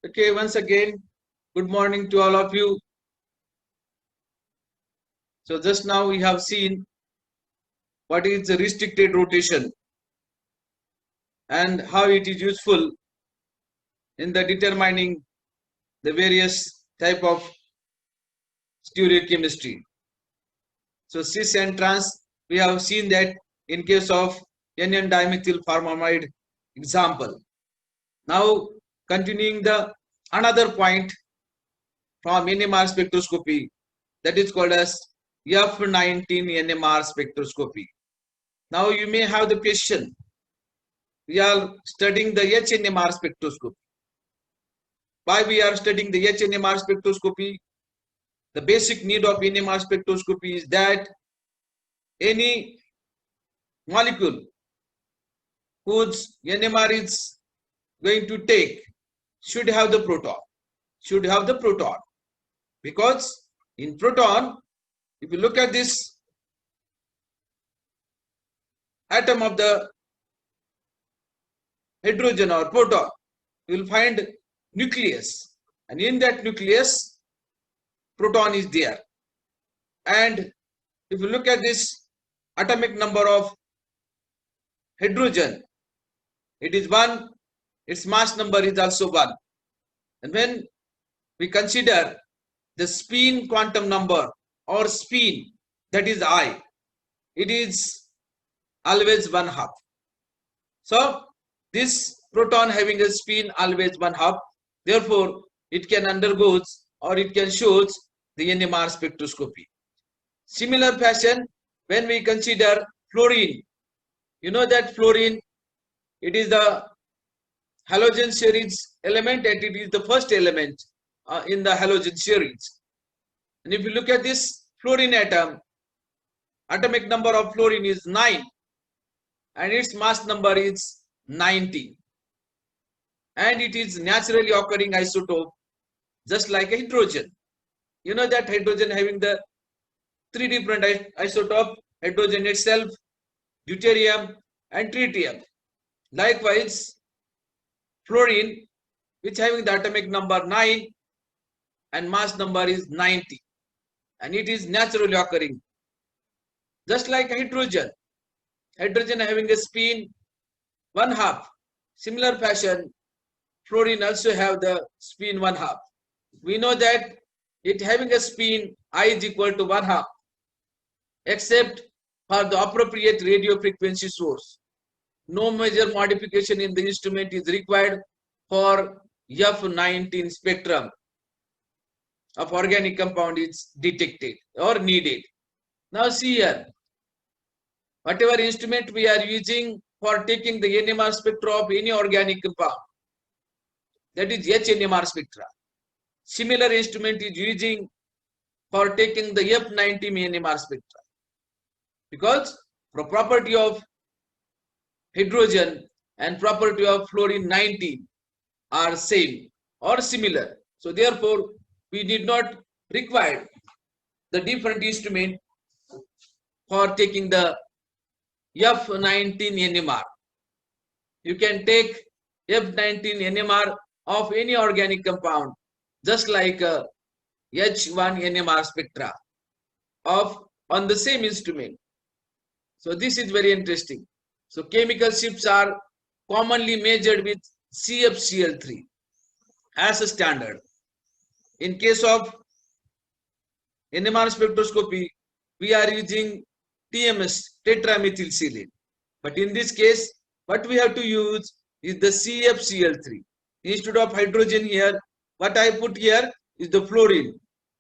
Okay, once again, good morning to all of you. So just now we have seen what is the restricted rotation and how it is useful in the determining the various type of stereochemistry. So cis and trans, we have seen that in case of N-dimethyl formamide example. Now continuing the another point from NMR spectroscopy, that is called as F19 NMR spectroscopy. Now you may have the question, we are studying the HNMR spectroscopy. Why we are studying the HNMR spectroscopy? The basic need of NMR spectroscopy is that any molecule whose NMR is going to take should have the proton, because in proton, if you look at this atom of the hydrogen or proton, you will find nucleus, and in that nucleus proton is there. And if you look at this atomic number of hydrogen, it is 1, its mass number is also 1. And when we consider the spin quantum number or spin, that is I, it is always 1/2. So this proton having a spin always 1/2, therefore it can undergoes or it can shows the NMR spectroscopy. Similar fashion, when we consider fluorine, you know that fluorine, it is the halogen series element and it is the first element in the halogen series. And if you look at this fluorine atom, atomic number of fluorine is 9 and its mass number is 90. And it is naturally occurring isotope just like a hydrogen. You know that hydrogen having the 3 different isotope, hydrogen itself, deuterium and tritium. Likewise, fluorine, which having the atomic number 9 and mass number is 90, and it is naturally occurring just like hydrogen. Hydrogen having a spin 1/2. Similar fashion, fluorine also have the spin 1/2. We know that it having a spin I is equal to 1/2, except for the appropriate radio frequency source. No major modification in the instrument is required for F19 spectrum of organic compound is detected or needed. Now see here, whatever instrument we are using for taking the NMR spectra of any organic compound, that is HNMR spectra. Similar instrument is using for taking the F19 NMR spectra, because the property of hydrogen and property of fluorine 19 are same or similar. So therefore, we did not require the different instrument for taking the F19 NMR. You can take F19 NMR of any organic compound just like H1 NMR spectra on the same instrument. So this is very interesting. So chemical shifts are commonly measured with CFCl3 as a standard. In case of NMR spectroscopy, we are using TMS, tetramethylsilane. But in this case, what we have to use is the CFCl3. Instead of hydrogen here, what I put here is the fluorine.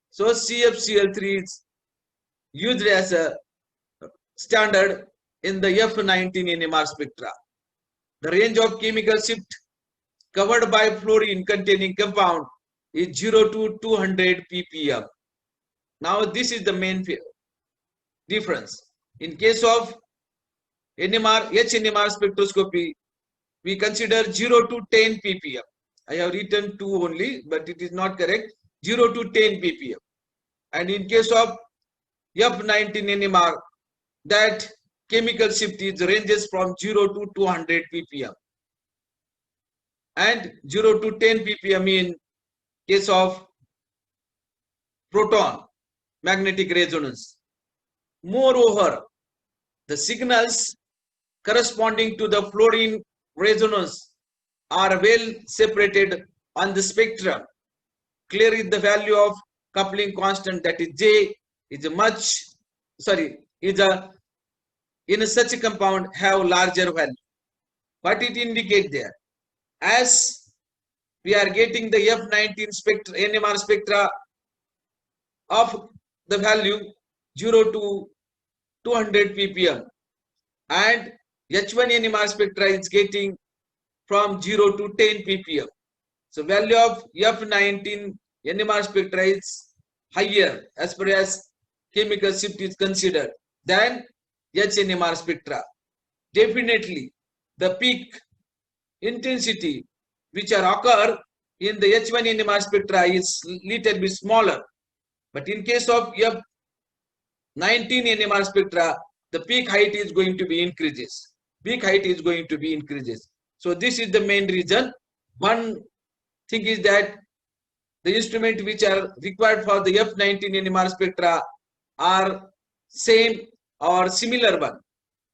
So CFCl3 is used as a standard in the F19 NMR spectra. The range of chemical shift covered by fluorine containing compound is 0 to 200 ppm. Now this is the main difference. In case of HNMR spectroscopy, we consider 0 to 10 ppm. I have written 2 only, but it is not correct. 0 to 10 ppm. And in case of F19 NMR, that chemical shift is ranges from 0 to 200 ppm. and 0 to 10 ppm in case of proton magnetic resonance. Moreover, the signals corresponding to the fluorine resonance are well separated on the spectrum. Clearly, the value of coupling constant, that is J, is in such a compound have larger value. What it indicates there? As we are getting the F19 spectra, NMR spectra of the value 0 to 200 ppm, and H1 NMR spectra is getting from 0 to 10 ppm. So value of F19 NMR spectra is higher as far as chemical shift is considered than HNMR spectra. Definitely the peak intensity which occur in the H1 NMR spectra is little bit smaller, but in case of F19 NMR spectra, the peak height is going to be increases. Peak height is going to be increases. So this is the main reason. One thing is that the instrument which are required for the F19 NMR spectra are same or similar one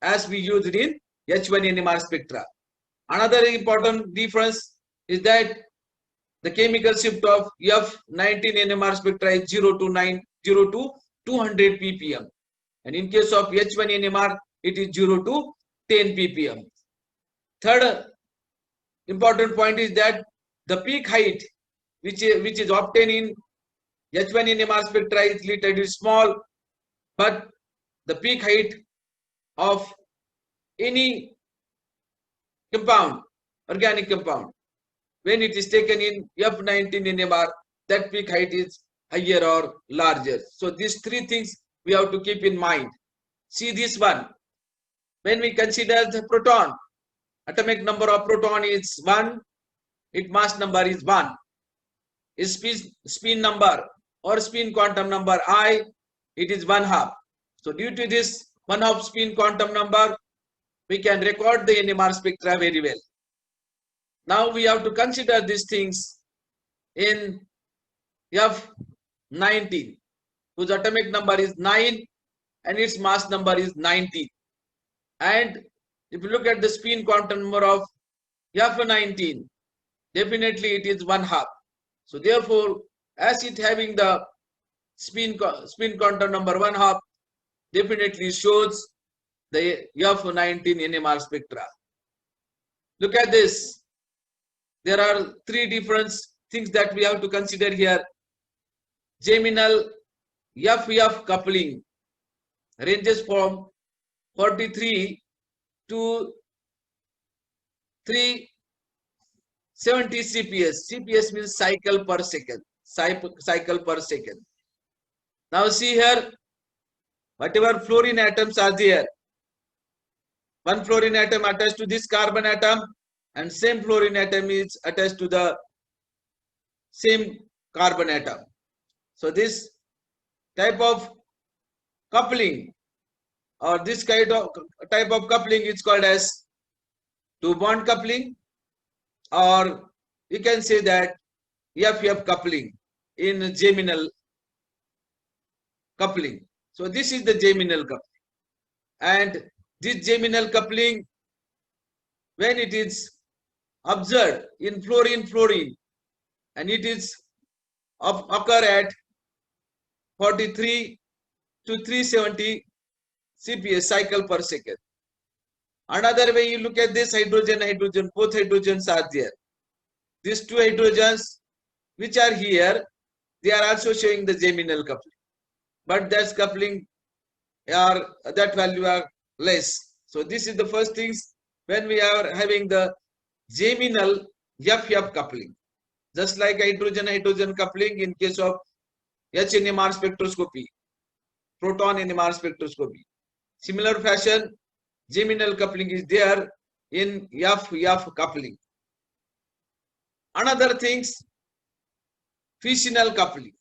as we used in H1 NMR spectra. Another important difference is that the chemical shift of F19 NMR spectra is 0 to 200 ppm, and in case of H1 NMR it is 0 to 10 ppm. Third important point is that the peak height which is obtained in H1 NMR spectra is little bit small, but the peak height of any compound, organic compound, when it is taken in F19 NMR, that peak height is higher or larger. So these three things we have to keep in mind. See this one. When we consider the proton, atomic number of proton is 1, its mass number is 1. Its spin number or spin quantum number I, it is 1/2. So due to this 1/2 spin quantum number, we can record the NMR spectra very well. Now we have to consider these things in F19, whose atomic number is 9 and its mass number is 19. And if you look at the spin quantum number of F19, definitely it is 1/2. So therefore, as it having the spin quantum number 1/2, definitely shows the F19 NMR spectra. Look at this. There are three different things that we have to consider here. Geminal FF coupling ranges from 43 to 370 CPS. CPS means cycle per second. Cycle per second. Now see here, whatever fluorine atoms are there, one fluorine atom attached to this carbon atom, and same fluorine atom is attached to the same carbon atom. So this type of coupling or this kind of type of coupling is called as two bond coupling, or you can say that FF coupling in geminal coupling. So this is the geminal coupling, and this geminal coupling, when it is observed in fluorine, and it is occur at 43 to 370 CPS cycle per second. Another way you look at this hydrogen, both hydrogens are there. These two hydrogens which are here, they are also showing the geminal coupling, but that coupling that value are less. So this is the first things when we are having the geminal FF coupling. Just like hydrogen coupling in case of HNMR spectroscopy, proton NMR spectroscopy. Similar fashion, geminal coupling is there in FF coupling. Another things, fissional coupling.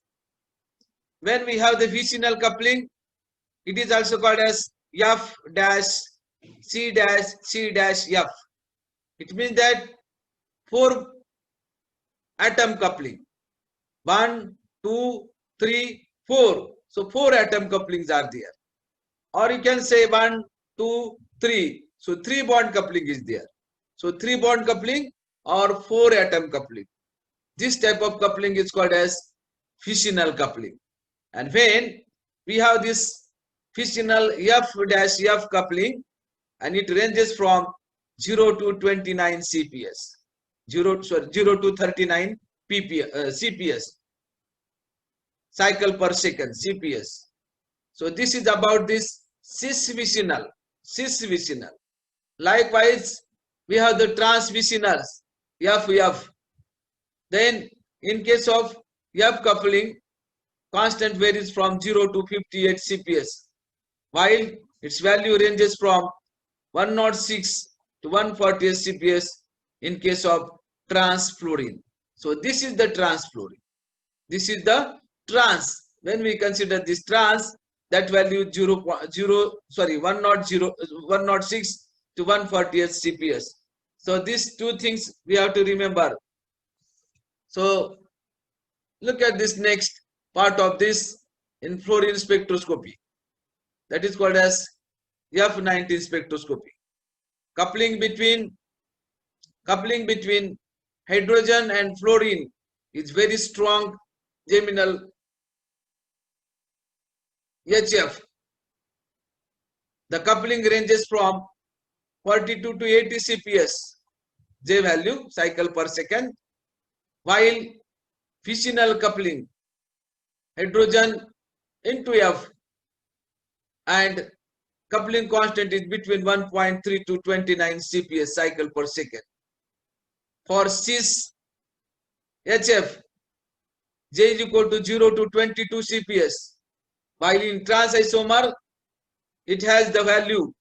When we have the fissional coupling, it is also called as F dash C dash C dash F. It means that 4 atom coupling. 1, 2, 3, 4. So 4 atom couplings are there. Or you can say 1, 2, 3. So 3 bond coupling is there. So 3 bond coupling or 4 atom coupling. This type of coupling is called as fissional coupling. And when we have this fissional F-F coupling, and it ranges from 0 to 29 CPS, 0 to 39 CPS, cycle per second, CPS. So this is about this cis-fissional. Likewise, we have the trans-fissionals, F. Then in case of F coupling, constant varies from 0 to 58 CPS, while its value ranges from 106 to 140 CPS in case of transfluorine. So this is the transfluorine. This is the trans. When we consider this trans, that value 106 to 148 CPS. So these two things we have to remember. So look at this next part of this in fluorine spectroscopy. That is called as F19 spectroscopy. Coupling between hydrogen and fluorine is very strong geminal HF. The coupling ranges from 42 to 80 CPS J value, cycle per second, while fissional coupling, hydrogen into F, and coupling constant is between 1.3 to 29 CPS cycle per second. For cis HF, J is equal to 0 to 22 CPS, while in trans isomer, it has the value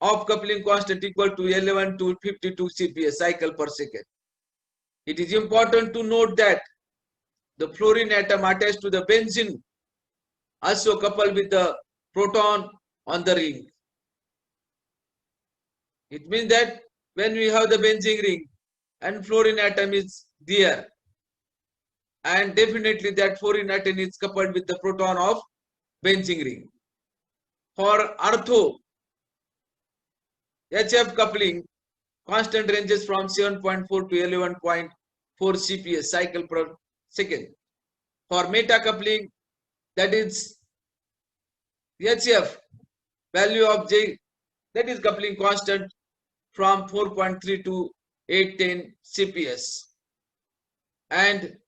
of coupling constant equal to 11 to 52 CPS cycle per second. It is important to note that the fluorine atom attached to the benzene also coupled with the proton on the ring. It means that when we have the benzene ring and fluorine atom is there, and definitely that fluorine atom is coupled with the proton of benzene ring. For ortho HF coupling, constant ranges from 7.4 to 11.4 CPS cycle per second. For meta coupling, that is HF, value of J, that is coupling constant from 4.3 to 810 CPS. And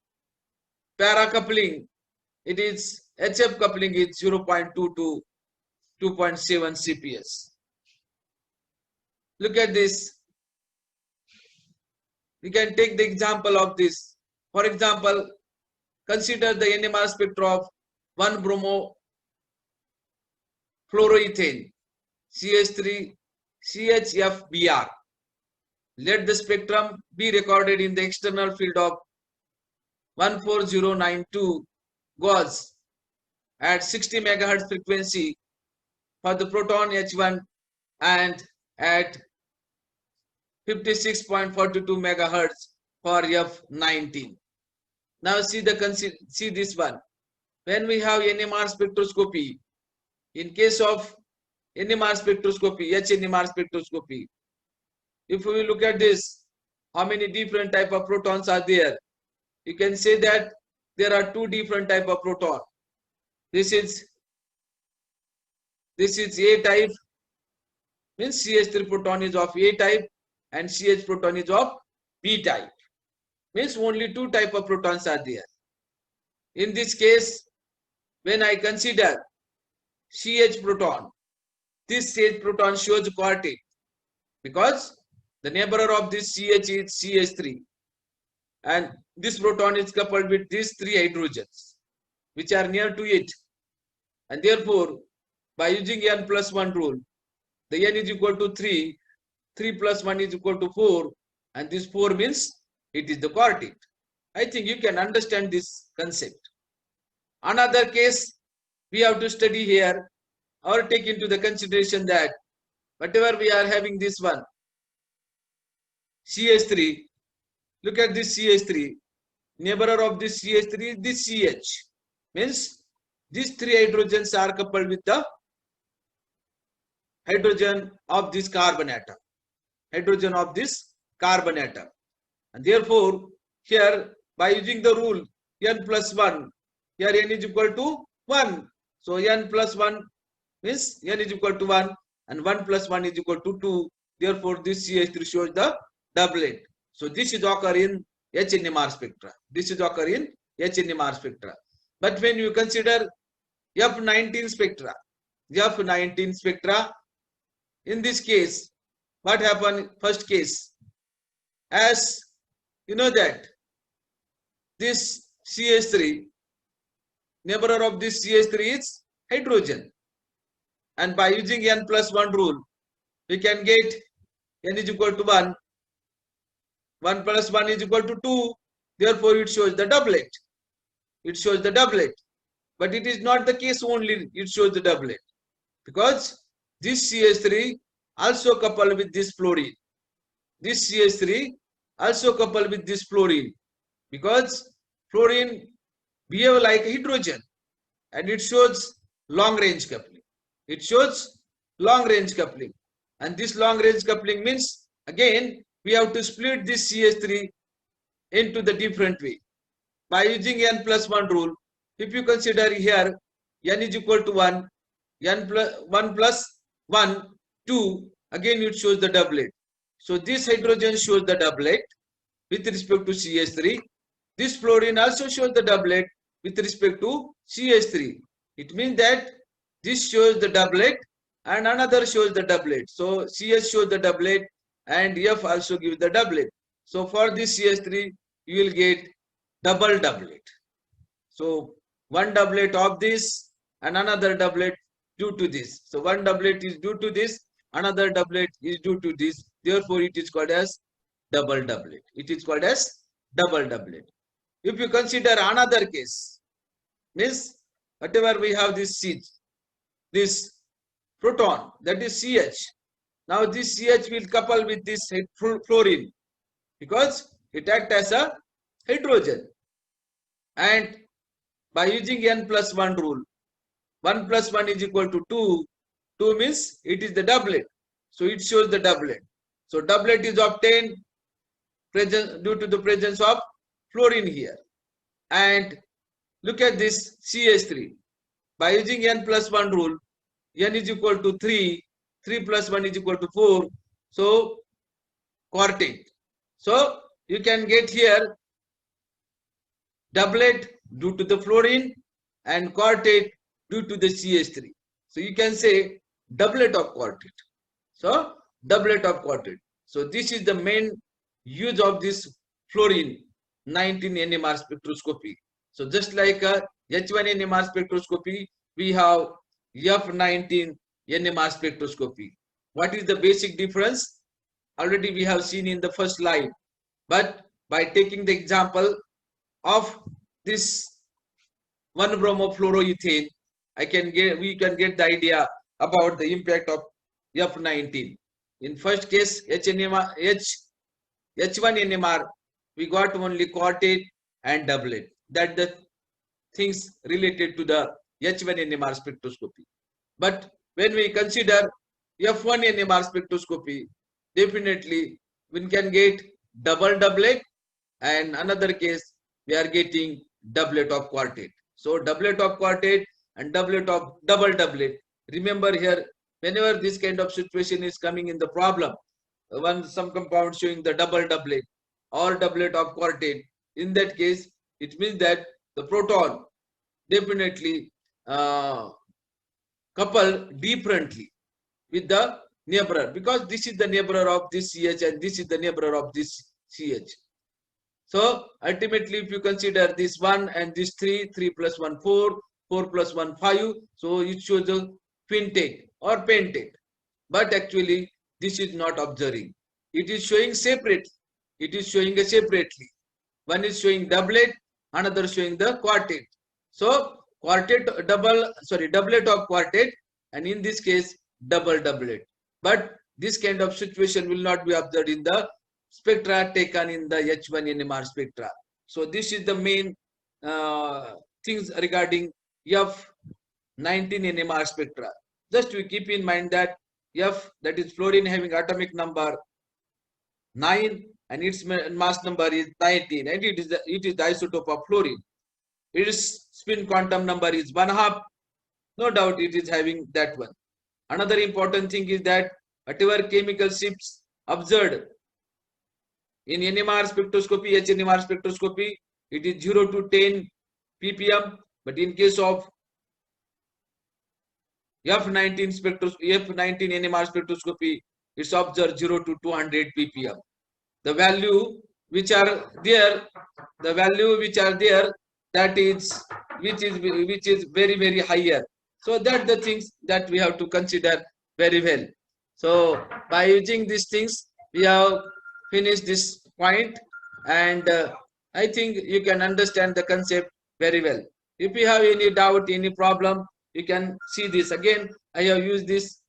para coupling, it is HF coupling is 0.2 to 2.7 CPS. Look at this. We can take the example of this. For example, consider the NMR spectra of 1-bromo-fluoroethane, CH3 CHFBr. Let the spectrum be recorded in the external field of 14092 Gauss at 60 MHz frequency for the proton H1 and at 56.42 MHz for F19. Now see this one. When we have NMR spectroscopy, in case of NMR spectroscopy, HNMR spectroscopy, if we look at this, how many different type of protons are there? You can say that there are two different type of proton. This is A type, means CH3 proton is of A type and CH proton is of B type. Means only two type of protons are there. In this case, when I consider CH proton, this CH proton shows quartet because the neighbor of this CH is CH3, and this proton is coupled with these three hydrogens which are near to it, and therefore by using n+1 rule, the n is equal to 3, 3 plus 1 is equal to 4, and this 4 means it is the quartet. I think you can understand this concept. Another case we have to study here or take into the consideration that whatever we are having this one, CH3, look at this CH3. Neighbor of this CH3 is this CH. Means these three hydrogens are coupled with the hydrogen of this carbon atom. Hydrogen of this carbon atom. And therefore, here by using the rule n plus 1, here n is equal to 1. So n plus 1 means n is equal to 1 and 1 plus 1 is equal to 2. Therefore, this CH3 shows the doublet. So this is occur in HNMR spectra. This is occur in HNMR spectra. But when you consider F19 spectra, in this case, what happened? First case, as you know that this CH3, neighbor of this CH3 is hydrogen. And by using n plus 1 rule, we can get n is equal to 1. 1 plus 1 is equal to 2. Therefore, it shows the doublet. It shows the doublet. But it is not the case only it shows the doublet. Because this CH3 also coupled with this fluorine. This CH3 also coupled with this fluorine. Because fluorine behave like hydrogen. And it shows long range coupling. It shows long range coupling. And this long range coupling means, again, we have to split this CH3 into the different way. By using n plus 1 rule, if you consider here n is equal to 1, 1 plus 1, 2, again it shows the doublet. So this hydrogen shows the doublet with respect to CH3. This fluorine also shows the doublet with respect to CH3. It means that this shows the doublet and another shows the doublet. So CH shows the doublet and F also gives the doublet. So for this CH3, you will get double doublet. So one doublet of this and another doublet due to this. So one doublet is due to this, another doublet is due to this. Therefore, it is called as double doublet. It is called as double doublet. If you consider another case, means whatever we have this proton, that is CH. Now this CH will couple with this fluorine because it acts as a hydrogen. And by using n plus 1 rule, 1 plus 1 is equal to 2. 2 means it is the doublet. So it shows the doublet. So doublet is obtained due to the presence of fluorine here. And look at this CH3. By using n plus 1 rule, n is equal to 3. 3 plus 1 is equal to 4. So quartet. So you can get here doublet due to the fluorine and quartet due to the CH3. So you can say doublet of quartet. So doublet of quartet. So this is the main use of this fluorine 19 NMR spectroscopy. So just like a H1 NMR spectroscopy, we have F19 NMR spectroscopy. What is the basic difference? Already we have seen in the first slide. But by taking the example of this 1-bromofluoroethane, we can get the idea about the impact of F19. In first case, H1 NMR, we got only quartet and doublet. That the things related to the H1 NMR spectroscopy. But when we consider F1 NMR spectroscopy, definitely we can get double doublet, and another case we are getting doublet of quartet. So doublet of quartet and doublet of double doublet. Remember here, whenever this kind of situation is coming in the problem, some compound showing the double doublet or doublet of quartet, in that case, it means that the proton definitely couple differently with the neighbor, because this is the neighbor of this CH and this is the neighbor of this CH. So ultimately, if you consider this 1 and this 3, 3 plus 1, 4, 4 plus 1, 5, so it shows a quintet or pentet. But actually, this is not observing. It is showing separately. It is showing separately. One is showing doublet, another showing the quartet. So doublet of quartet, and in this case, double doublet. But this kind of situation will not be observed in the spectra taken in the H1 NMR spectra. So this is the main things regarding F19 NMR spectra. Just we keep in mind that F, that is fluorine, having atomic number 9 and its mass number is 19, and it is the isotope of fluorine. Its spin quantum number is 1/2. No doubt it is having that one. Another important thing is that whatever chemical shifts observed in NMR spectroscopy, HNMR spectroscopy, it is 0 to 10 ppm, but in case of F19 NMR spectroscopy, it's observed 0 to 200 ppm. The value which are there, that is which is very higher. So that the things that we have to consider very well. So by using these things, we have finished this point, and I think you can understand the concept very well. If you have any doubt, any problem, you can see this again. I have used this